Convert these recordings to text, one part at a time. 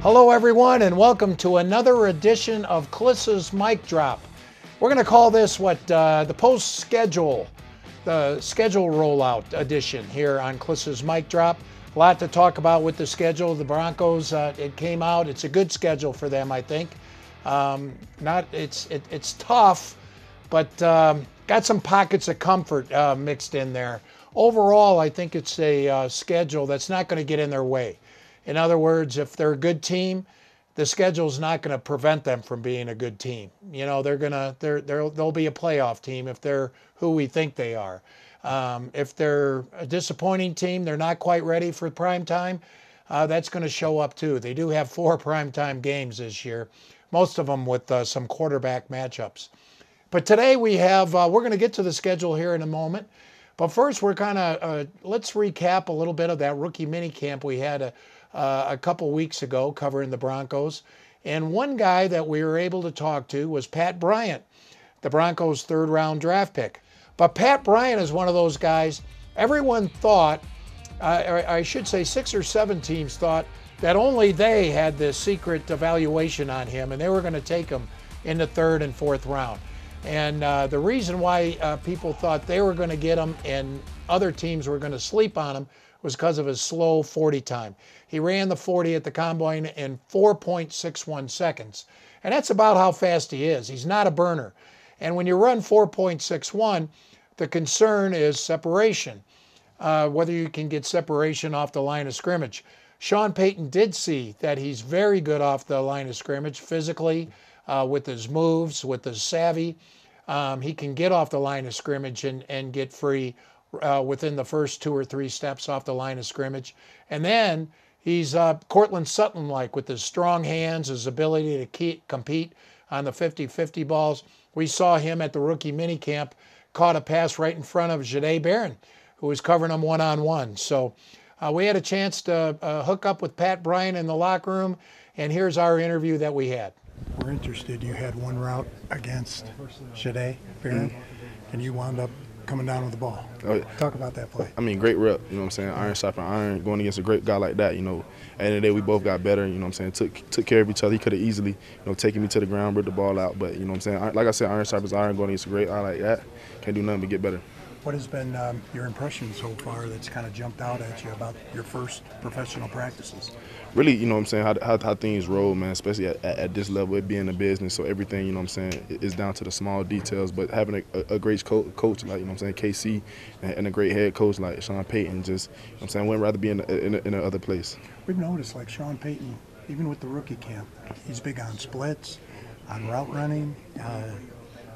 Hello everyone and welcome to another edition of Klis's Mike Drop. We're going to call this the post-schedule, the schedule rollout edition here on Klis's Mike Drop. A lot to talk about with the schedule. The Broncos, it came out. It's a good schedule for them, I think. It's tough, but got some pockets of comfort mixed in there. Overall, I think it's a schedule that's not going to get in their way. In other words, if they're a good team, the schedule's not going to prevent them from being a good team. You know, they'll be a playoff team if they're who we think they are. If they're a disappointing team, they're not quite ready for prime time, that's going to show up too. They do have 4 primetime games this year, most of them with some quarterback matchups. But today we have, we're going to get to the schedule here in a moment. But first, we're kind of, let's recap a little bit of that rookie minicamp we had a couple weeks ago covering the Broncos. And one guy that we were able to talk to was Pat Bryant, the Broncos' 3rd-round draft pick. But Pat Bryant is one of those guys, everyone thought, or I should say 6 or 7 teams thought that only they had this secret evaluation on him and they were going to take him in the 3rd and 4th round. And the reason why people thought they were going to get him and other teams were going to sleep on him was because of his slow 40 time. He ran the 40 at the combine in 4.61 seconds. And that's about how fast he is. He's not a burner. And when you run 4.61, the concern is separation, whether you can get separation off the line of scrimmage. Sean Payton did see that he's very good off the line of scrimmage physically, with his moves, with his savvy. He can get off the line of scrimmage and get free within the first 2 or 3 steps off the line of scrimmage. And then he's Cortland Sutton-like with his strong hands, his ability to compete on the 50-50 balls. We saw him at the rookie minicamp, caught a pass right in front of Jahdae Barron, who was covering him one-on-one. So we had a chance to hook up with Pat Bryant in the locker room, and here's our interview that we had. We're interested. You had one route against Jahdae Barron, and you wound up coming down with the ball. Oh, yeah. Talk about that play. I mean, great rep, you know what I'm saying? Iron sharpens iron, going against a great guy like that, you know. At the end of the day, we both got better, you know what I'm saying? Took care of each other. He could have easily, taken me to the ground, ripped the ball out, but, you know what I'm saying? Like I said, iron sharpens iron, going against a great guy like that. Can't do nothing but get better. What has been your impression so far that's kind of jumped out at you about your first professional practices? Really, you know what I'm saying, how things roll, man, especially at this level, it being a business. So everything, you know what I'm saying, is down to the small details. But having a great coach like, you know what I'm saying, KC, and a great head coach like Sean Payton, just, you know what I'm saying, wouldn't rather be in another place. We've noticed, like Sean Payton, even with the rookie camp, he's big on splits, on route running,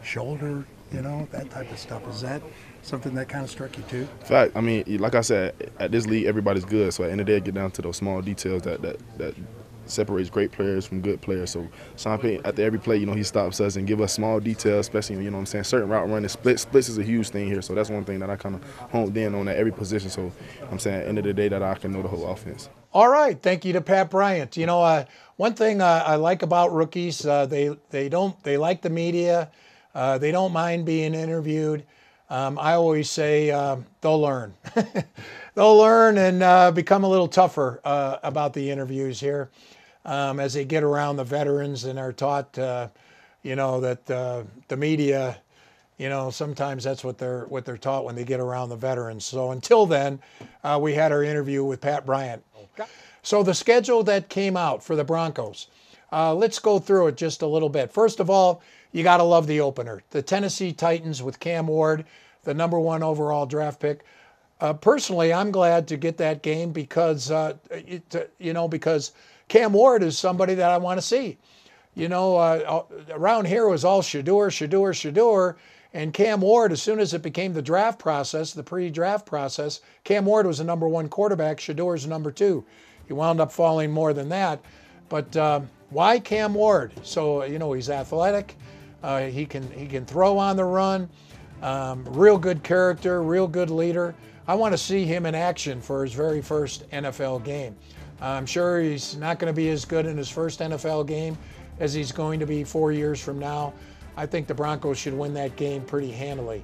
shoulder, that type of stuff. Is that something that kind of struck you too? In fact, I mean, like I said, at this league, everybody's good. So at the end of the day, get down to those small details that separates great players from good players. So Sean Payton, after every play, he stops us and give us small details, especially, you know what I'm saying, certain route running. Splits is a huge thing here. So that's one thing that I kind of honed in on at every position. So I'm saying at the end of the day that I can know the whole offense. All right, thank you to Pat Bryant. One thing I like about rookies, they like the media. They don't mind being interviewed. I always say they'll learn. They'll learn and become a little tougher about the interviews here as they get around the veterans and are taught, that the media, sometimes that's what they're taught when they get around the veterans. So until then, we had our interview with Pat Bryant. So the schedule that came out for the Broncos, let's go through it just a little bit. First of all, you got to love the opener. The Tennessee Titans with Cam Ward, the #1 overall draft pick. Personally, I'm glad to get that game because, because Cam Ward is somebody that I want to see. Around here it was all Shedeur, and Cam Ward, as soon as it became the draft process, the pre-draft process, Cam Ward was the #1 quarterback, Shedeur's #2. He wound up falling more than that. But why Cam Ward? So, he's athletic. He can throw on the run. Real good character, real good leader. I want to see him in action for his very first NFL game. I'm sure he's not going to be as good in his first NFL game as he's going to be 4 years from now. I think the Broncos should win that game pretty handily.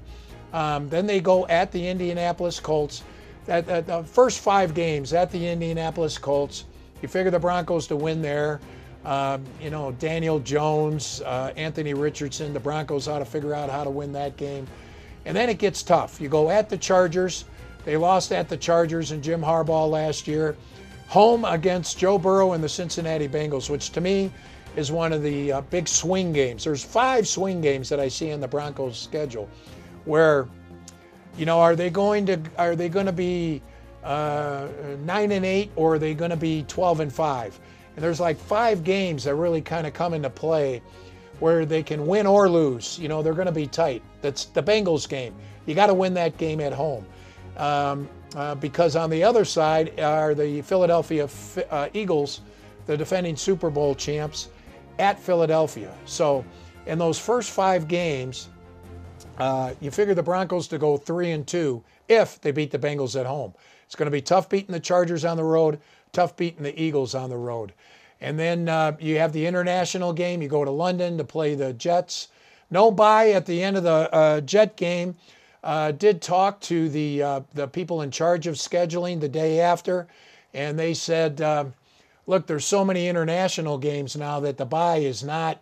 Then they go at the Indianapolis Colts. The first 5 games at the Indianapolis Colts, You figure the Broncos to win there. Daniel Jones, Anthony Richardson, the Broncos ought to figure out how to win that game. And then it gets tough. You go at the Chargers. They lost at the Chargers and Jim Harbaugh last year. Home against Joe Burrow and the Cincinnati Bengals, which to me is one of the big swing games. There's 5 swing games that I see in the Broncos schedule where, are they going to be 9-8 or are they going to be 12-5? And there's like 5 games that really kind of come into play where they can win or lose. They're going to be tight. That's the Bengals game. You got to win that game at home. Because on the other side are the Philadelphia Eagles, the defending Super Bowl champs, at Philadelphia. So in those first 5 games, you figure the Broncos to go 3-2 if they beat the Bengals at home. It's going to be tough beating the Chargers on the road, tough beating the Eagles on the road. And then you have the international game. You go to London to play the Jets. No bye at the end of the Jet game. Did talk to the people in charge of scheduling the day after, and they said, look, there's so many international games now that the bye is not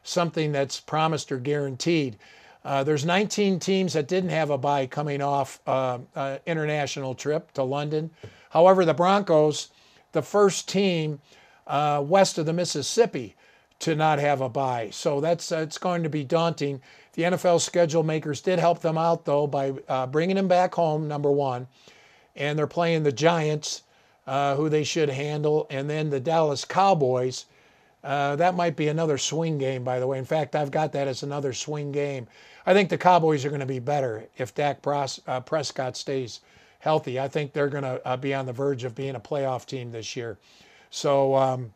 something that's promised or guaranteed. There's 19 teams that didn't have a bye coming off an international trip to London. However, the Broncos, the first team west of the Mississippi to not have a bye. So it's going to be daunting. The NFL schedule makers did help them out, though, by bringing them back home, number one. And they're playing the Giants, who they should handle, and then the Dallas Cowboys. That might be another swing game, by the way. In fact, I've got that as another swing game. I think the Cowboys are going to be better if Dak Prescott stays healthy. I think they're going to be on the verge of being a playoff team this year. So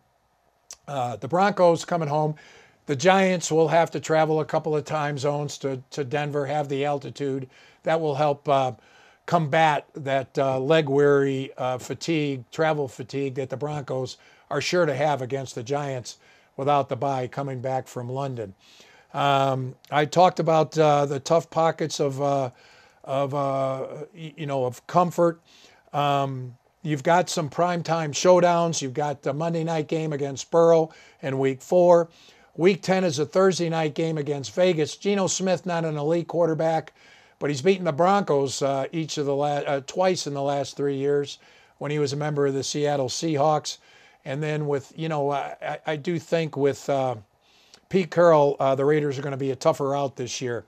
the Broncos coming home. The Giants will have to travel a couple of time zones to Denver, have the altitude. That will help combat that leg-weary travel fatigue that the Broncos are sure to have against the Giants without the bye coming back from London. I talked about the tough pockets of comfort. You've got some primetime showdowns. You've got the Monday night game against Burrow in Week 4. Week 10 is a Thursday night game against Vegas. Geno Smith, not an elite quarterback, but he's beaten the Broncos twice in the last 3 years when he was a member of the Seattle Seahawks. And then with, I do think with Pete Carroll, the Raiders are going to be a tougher out this year.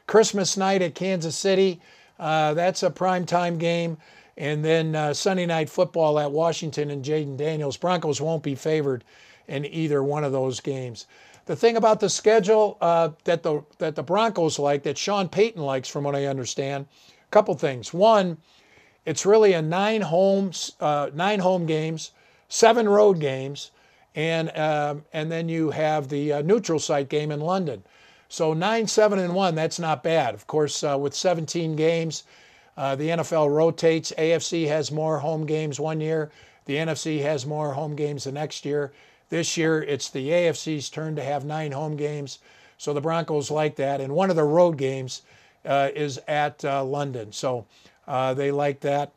Christmas night at Kansas City, that's a primetime game. And then Sunday night football at Washington and Jaden Daniels. Broncos won't be favored in either one of those games. The thing about the schedule that the Broncos like, that Sean Payton likes from what I understand, a couple things. One, it's really a 9 home games, 7 road games, and then you have the neutral site game in London. So 9-7-1, that's not bad. Of course, with 17 games, the NFL rotates. AFC has more home games one year. The NFC has more home games the next year. This year, it's the AFC's turn to have 9 home games. So the Broncos like that. And one of the road games is at London. So they like that.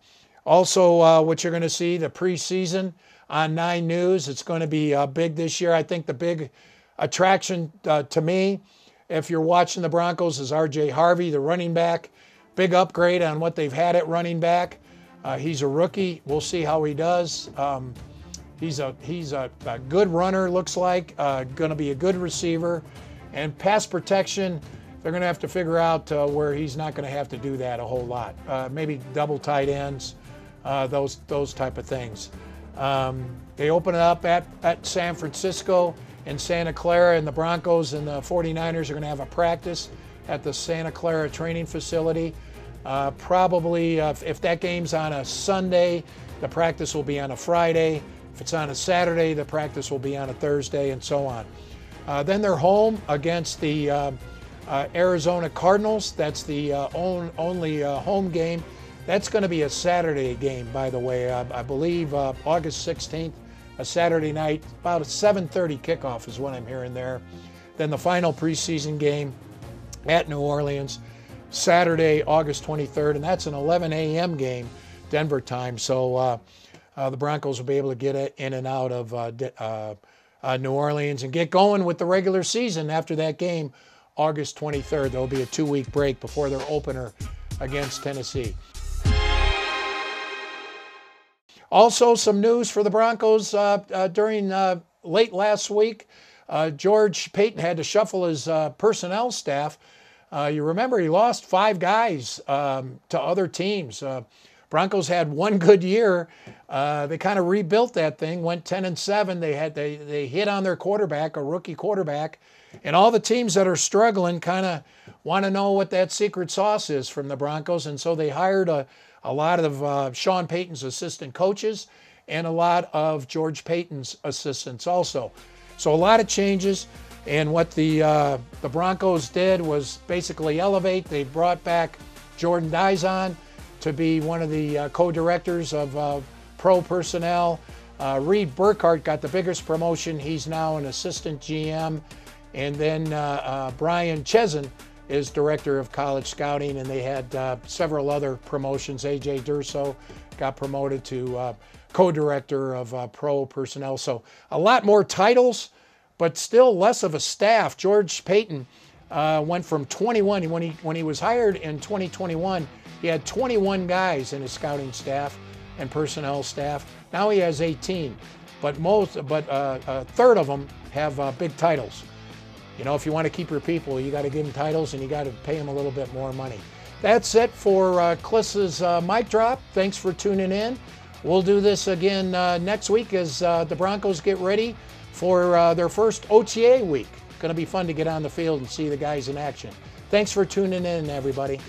Also, what you're going to see, the preseason on 9 News. It's going to be big this year. I think the big attraction to me, if you're watching the Broncos, is R.J. Harvey, the running back. Big upgrade on what they've had at running back. He's a rookie. We'll see how he does. He's a good runner, looks like. Going to be a good receiver. And pass protection, they're going to have to figure out where he's not going to have to do that a whole lot. Maybe double tight ends, those type of things. They open it up at San Francisco and Santa Clara, and the Broncos and the 49ers are going to have a practice at the Santa Clara training facility. Probably, if that game's on a Sunday, the practice will be on a Friday. If it's on a Saturday, the practice will be on a Thursday, and so on. Then they're home against the Arizona Cardinals. That's the only home game. That's going to be a Saturday game, by the way. I believe August 16th, a Saturday night, about a 7:30 kickoff is what I'm hearing there. Then the final preseason game at New Orleans, Saturday, August 23rd, and that's an 11 a.m. game, Denver time. So the Broncos will be able to get in and out of New Orleans and get going with the regular season after that game, August 23rd. There will be a 2-week break before their opener against Tennessee. Also, some news for the Broncos during late last week. George Paton had to shuffle his personnel staff. You remember he lost 5 guys to other teams. Broncos had one good year. They kind of rebuilt that thing, went 10-7. They hit on their quarterback, a rookie quarterback, and all the teams that are struggling kind of want to know what that secret sauce is from the Broncos, and so they hired a lot of Sean Payton's assistant coaches and a lot of George Paton's assistants also. So a lot of changes, and what the Broncos did was basically elevate. They brought back Jordan Dizon to be one of the co-directors of pro personnel. Reed Burkhardt got the biggest promotion. He's now an assistant GM. And then Brian Chesson is director of college scouting, and they had several other promotions. A.J. Durso got promoted to co-director of pro personnel. So a lot more titles, but still less of a staff. George Paton went from 21. When he was hired in 2021, he had 21 guys in his scouting staff and personnel staff. Now he has 18, but a third of them have big titles. You know, if you want to keep your people, you got to give them titles and you got to pay them a little bit more money. That's it for Klis's Mic Drop. Thanks for tuning in. We'll do this again next week as the Broncos get ready for their first OTA week. Going to be fun to get on the field and see the guys in action. Thanks for tuning in, everybody.